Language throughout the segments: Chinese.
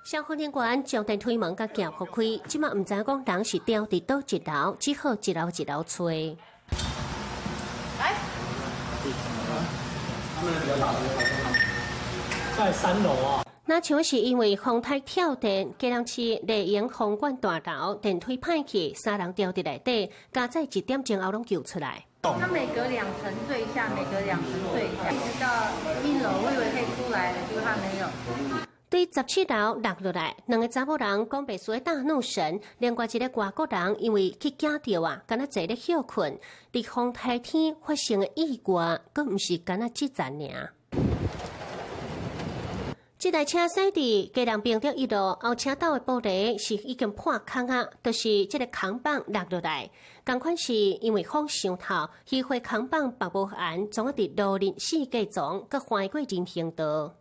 消防人员将电梯门甲夹互开，即马唔知讲人是掉伫倒一楼，只好一楼一楼吹。来，他们比较大的在3楼啊。那像是因为风台跳电，基隆市丽营风管大楼电梯歹去，3人掉伫内底，加在1点钟后拢救出来。它每隔2层坠下，每隔2层坠下，一直到1楼，我以为可以出来了，结果它没有。对17楼落落来，2个查某人讲被水大怒神，另外一个外国人因为去惊到啊，敢若坐咧休困，伫风台天发生的意外，佫毋是敢若即站尔。这台车驶伫基隆平德1路后车道的玻璃是已经破空啊，就是这个扛棒落落来。同款是因为风伤透，迄回扛棒绑无安，总啊伫路人世界中，佮翻过人行道。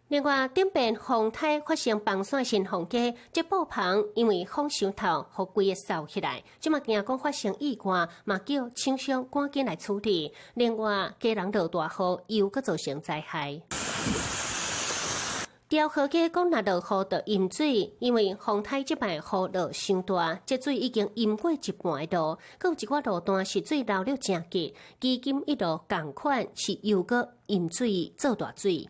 另外，顶边风台发生绑线新风机，这布棚因为风伤透，互规个扫起来。即马惊讲发生意外，嘛叫厂商赶紧来处理。另外，基隆落大雨，又佮造成灾害。调河街讲若落雨就淹水，因为风台即摆雨落伤大，这水已经淹过一半路，佮有一寡路段是水流了真急，基金1路同款是又佮淹水做大水。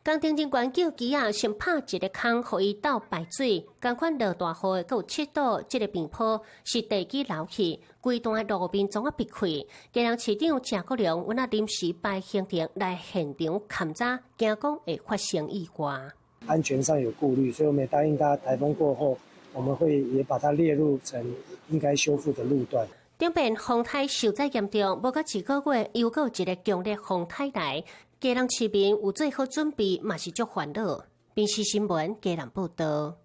工程人员救机啊，先拍一个坑，互伊倒排水。同款落大雨，佮有切到这个边坡是地基流去，规段路面总啊闭开。基隆市长郑国良阮啊临时派行程来现场勘查，惊讲会发生意外。安全上有顾虑，所以我们也答应他，台风过后，我们会也把它列入成应该修复的路段。顶边风台受灾严重，无到1个月又有一个强烈风台来。基隆市民有做好准备，嘛是足烦恼。电视新闻，基隆报道。